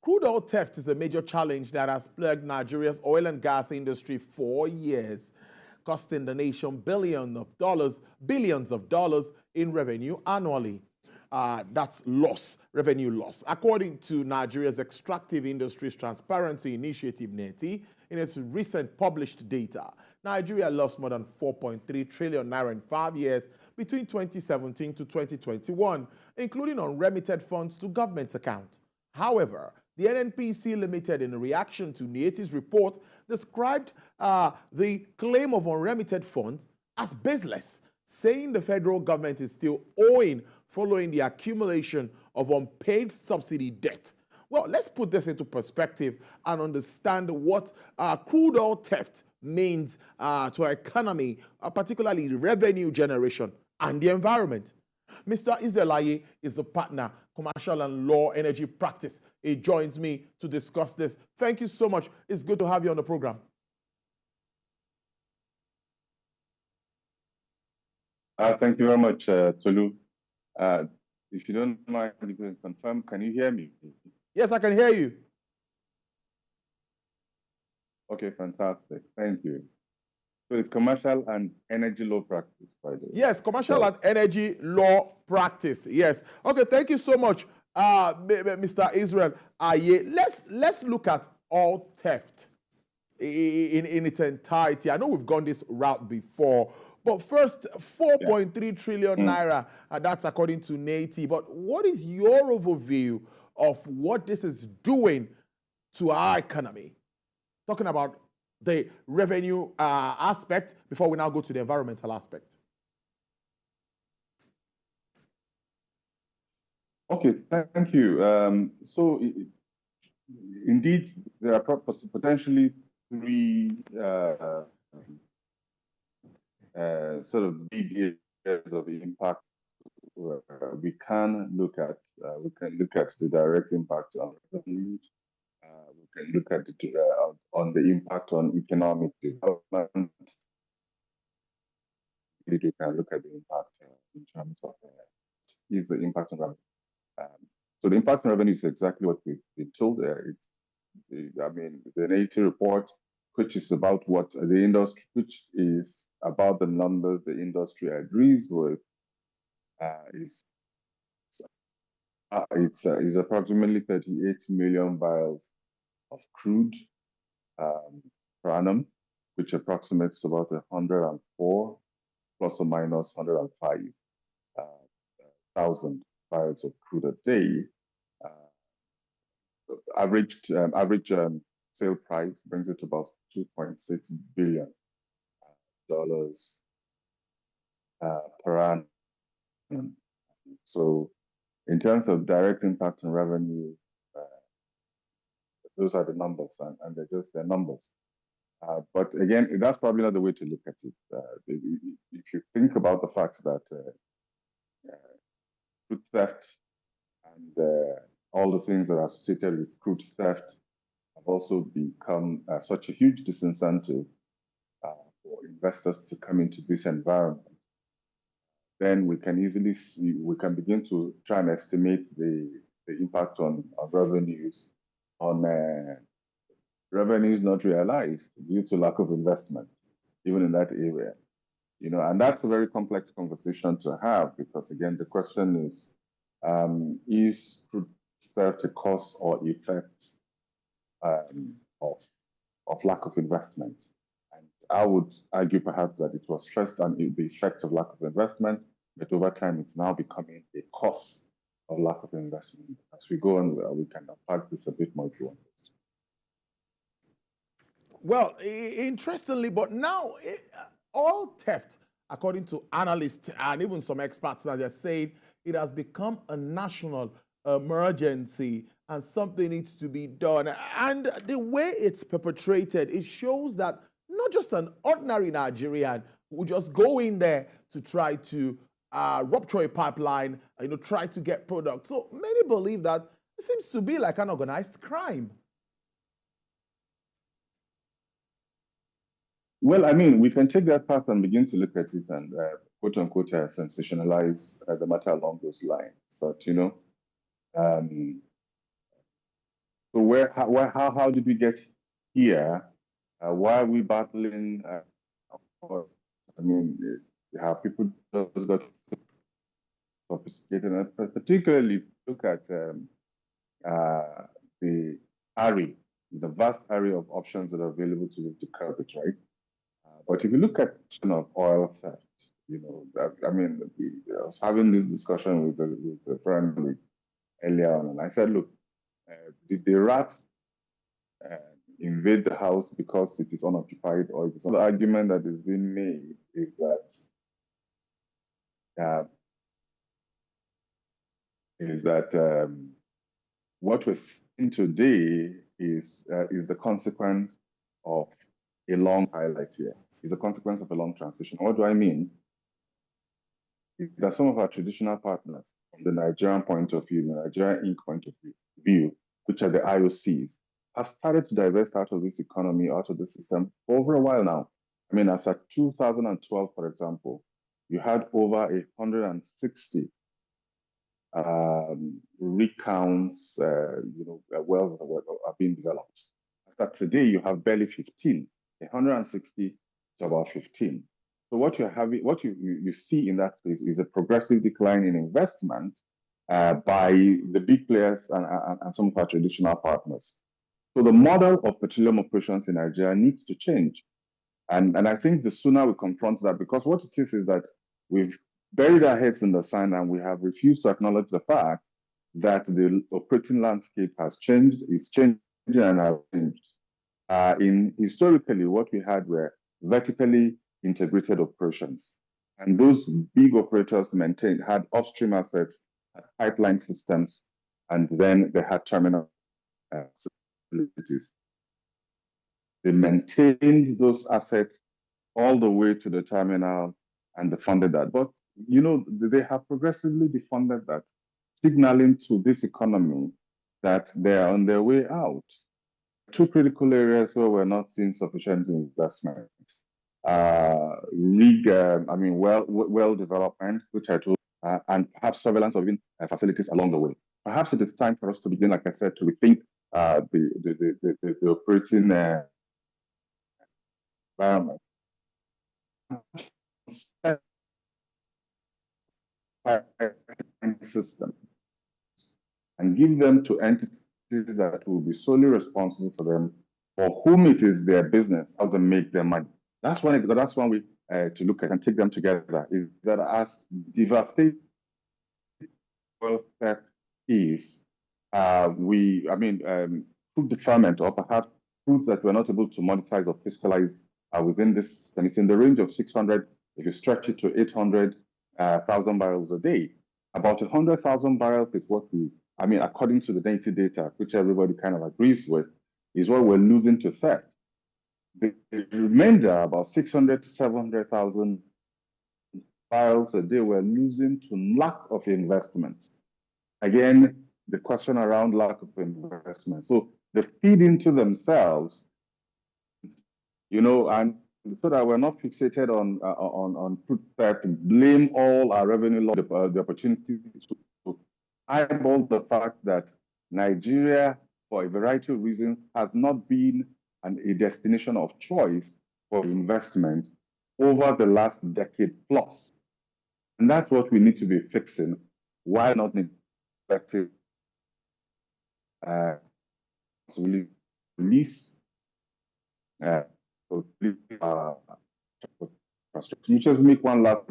Crude oil theft is a major challenge that has plagued Nigeria's oil and gas industry for years, costing the nation billions of dollars in revenue annually. That's revenue loss. According to Nigeria's Extractive Industries Transparency Initiative, NEITI, in its recent published data, Nigeria lost more than 4.3 trillion naira in 5 years between 2017 to 2021, including unremitted funds to government account. However, the NNPC Limited, in reaction to NEITI's report, described the claim of unremitted funds as baseless, saying the federal government is still owing following the accumulation of unpaid subsidy debt. Well, let's put this into perspective and understand what crude oil theft means to our economy, particularly revenue generation and the environment. Mr. Israel is a partner, commercial and law energy practice. He joins me to discuss this. Thank you so much. It's good to have you on the program. Thank you very much, Tolu. If you don't mind, you can confirm, can you hear me? Yes, I can hear you. Okay, fantastic. Thank you. So it's commercial and energy law practice, by the way. Yes, commercial and energy law practice. Yes. Okay, thank you so much, Mr. Israel. Let's look at all theft in its entirety. I know we've gone this route before, but first, 4.3 trillion naira, that's according to NEITI. But what is your overview of what this is doing to our economy? Talking about the revenue aspect before we now go to the environmental aspect. Okay, thank you. So, indeed, there are potentially three sort of big areas of impact we can look at. We can look at the direct impact on revenue. We can look at on the impact on economic development. We can look at the impact in terms of is the impact on revenue. So the impact on revenue is exactly what we've been told there. I mean, the NEITI report, which is about what the industry, which is about the numbers the industry agrees with, is approximately 38 million barrels of crude per annum, which approximates about 104 plus or minus 105 thousand barrels of crude a day. Average sale price brings it to about $2.6 billion per annum. So, in terms of direct impact on revenue, those are the numbers, and they're just their numbers. But again, that's probably not the way to look at it. If you think about the fact that crude theft and all the things that are associated with crude theft have also become such a huge disincentive for investors to come into this environment, then we can easily see, we can begin to try and estimate the impact on revenues, on revenues not realized due to lack of investment, even in that area. You know, and that's a very complex conversation to have, because again, the question is crude theft a cause or effect of lack of investment? And I would argue perhaps that it was first the effect of lack of investment, but over time it's now becoming a cause of lack of investment. As we go on, we can unpack this a bit more if you want. Well, interestingly, but now all theft, according to analysts and even some experts, now they're saying it has become a national emergency and something needs to be done. And the way it's perpetrated, it shows that not just an ordinary Nigerian who just go in there to try to rupture a pipeline, try to get products. So many believe that it seems to be like an organized crime. Well, I mean, we can take that path and begin to look at it and quote unquote sensationalize the matter along those lines. But, So how did we get here? Why are we battling? I mean, how people just got sophisticated, and particularly if you look at the array, the vast array of options that are available to curb it, right? But if you look at of oil theft, I mean, I was having this discussion with a friend earlier on, and I said, look, did the rats invade the house because it is unoccupied, or it is the argument that is being made is that what we're seeing today is the consequence of a long highlight here. Is a consequence of a long transition. What do I mean? Is that some of our traditional partners, from the Nigerian point of view, the Nigerian Inc. point of view, which are the IOCs, have started to divest out of this economy, out of the system for over a while now. I mean, as at 2012, for example, you had over 160 recounts, wells are being developed. As at today, you have barely 15, 160 to about 15. So what you see in that space is a progressive decline in investment by the big players and some of our traditional partners. So the model of petroleum operations in Nigeria needs to change. And I think the sooner we confront that, because what it is that we've buried our heads in the sand and we have refused to acknowledge the fact that the operating landscape has changed, is changing and has changed. Historically, what we had were vertically integrated operations. And those big operators had upstream assets, had pipeline systems, and then they had terminal facilities. They maintained those assets all the way to the terminal and they funded that. But, they have progressively defunded that, signaling to this economy that they're on their way out. Two critical areas where we're not seeing sufficient investment. Well development, which I told, and perhaps surveillance of facilities along the way. Perhaps it is time for us to begin, like I said, to rethink the operating environment. System and give them to entities that will be solely responsible for them, for whom it is their business, how to make their money. That's one way to look at and take them together. Is that as devastating theft is, food deferment, or perhaps foods that we're not able to monetize or fiscalize within this system. It's in the range of 600. If you stretch it to 800,000 barrels a day, about 100,000 barrels is what according to the NEITI data, which everybody kind of agrees with, is what we're losing to theft. The remainder, about 600 to 700,000 barrels a day, we're losing to lack of investment. Again, the question around lack of investment. So they feed into themselves, and so that we're not fixated on food theft and blame all our revenue loss, the opportunity to eyeball the fact that Nigeria, for a variety of reasons, has not been a destination of choice for investment over the last decade plus. And that's what we need to be fixing. Why not neglecting release just make one last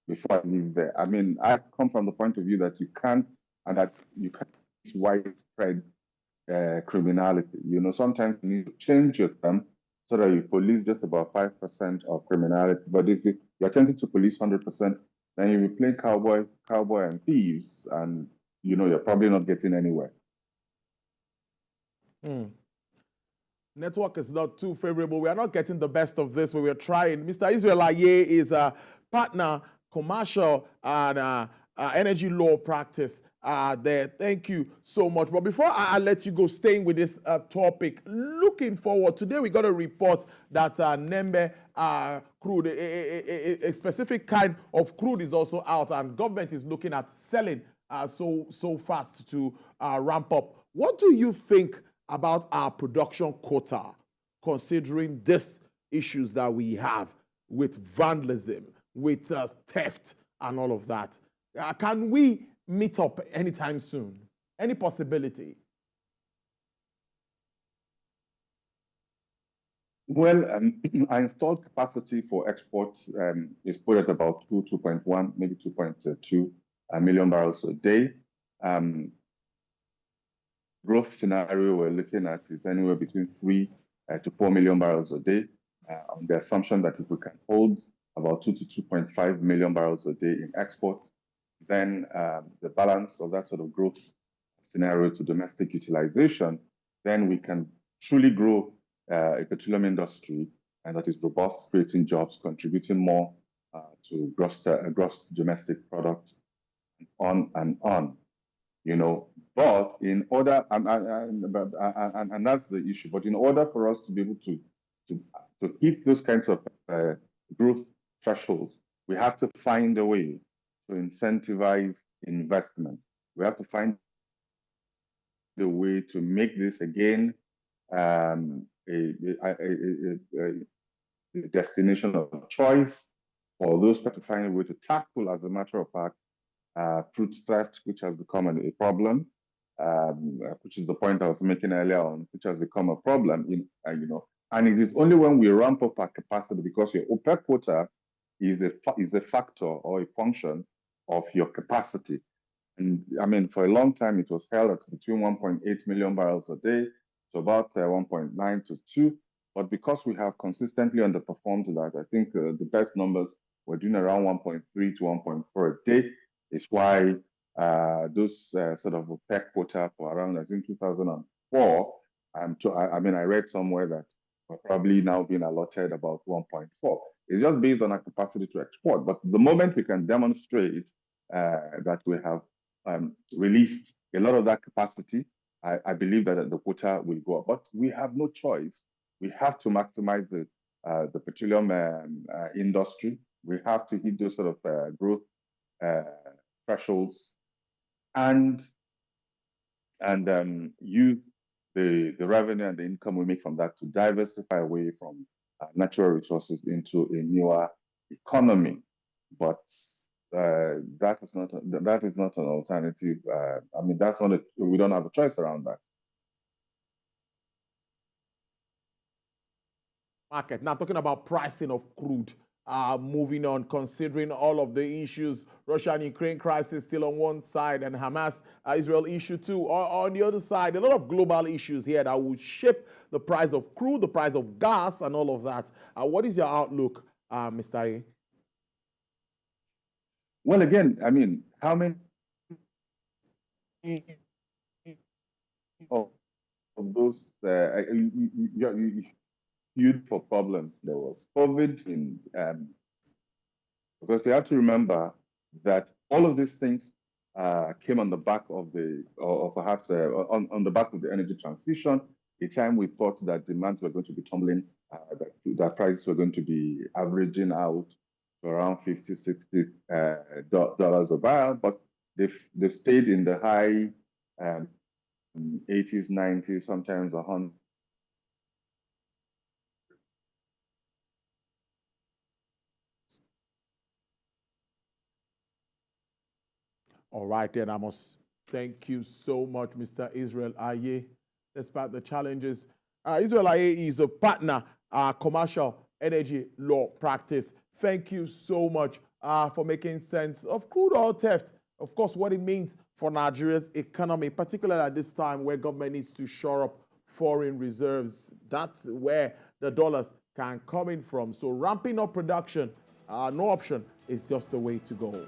before I leave there. I mean, I come from the point of view that you can't widespread criminality. Sometimes you need to change your system so that you police just about 5% of criminality. But if you're attempting to police 100%, then you'll be playing cowboy and thieves, and you're probably not getting anywhere. Network is not too favorable. We are not getting the best of this, but we're trying. Mr. Israel Aye is a partner, commercial and energy law practice there. Thank you so much. But before I let you go, staying with this topic, looking forward, today we got a report that Nembe crude, a specific kind of crude is also out, and government is looking at selling so fast to ramp up. What do you think about our production quota, considering these issues that we have with vandalism, with theft, and all of that. Can we meet up anytime soon? Any possibility? Well, our installed capacity for exports is put at about 2.1, maybe 2.2 million barrels a day. Growth scenario we're looking at is anywhere between 3 to 4 million barrels a day, on the assumption that if we can hold about 2 to 2.5 million barrels a day in exports, then the balance of that sort of growth scenario to domestic utilization, then we can truly grow a petroleum industry, and that is robust, creating jobs, contributing more to gross domestic product, on and on. But in order, and that's the issue. But in order for us to be able to hit those kinds of growth thresholds, we have to find a way to incentivize investment. We have to find the way to make this again a destination of choice for those to find a way to tackle, as a matter of fact, fruit theft, which has become a problem, which is the point I was making earlier on, which has become a problem. And it is only when we ramp up our capacity, because your OPEC quota is a factor or a function of your capacity. And I mean, for a long time, it was held at between 1.8 million barrels a day to about 1.9 to 2. But because we have consistently underperformed that, I think the best numbers were doing around 1.3 to 1.4 a day. Is why those sort of OPEC quota for around, I think, 2004, I read somewhere that we're probably now being allotted about 1.4. It's just based on our capacity to export. But the moment we can demonstrate that we have released a lot of that capacity, I believe that the quota will go up. But we have no choice. We have to maximize the petroleum industry. We have to hit those sort of growth thresholds, and use the revenue and the income we make from that to diversify away from natural resources into a newer economy. But that is not an alternative. That's not we don't have a choice around that. Market. Now, talking about pricing of crude. Moving on, considering all of the issues, Russia and Ukraine crisis still on one side, and Hamas, Israel issue too, or on the other side, a lot of global issues here that will shape the price of crude, the price of gas, and all of that. What is your outlook, Mr. A? Well, again, how many of those for problems? There was COVID, because you have to remember that all of these things came on the back of on the back of the energy transition. A time we thought that demands were going to be tumbling, that prices were going to be averaging out to around $50, $60 a barrel, but they've stayed in the high 80s, 90s, sometimes 100. All right, then I must thank you so much, Mr. Israel Aye. Despite the challenges, Israel Aye is a partner, commercial energy law practice. Thank you so much for making sense of crude oil theft. Of course, what it means for Nigeria's economy, particularly at this time where government needs to shore up foreign reserves. That's where the dollars can come in from. So ramping up production, no option, is just the way to go.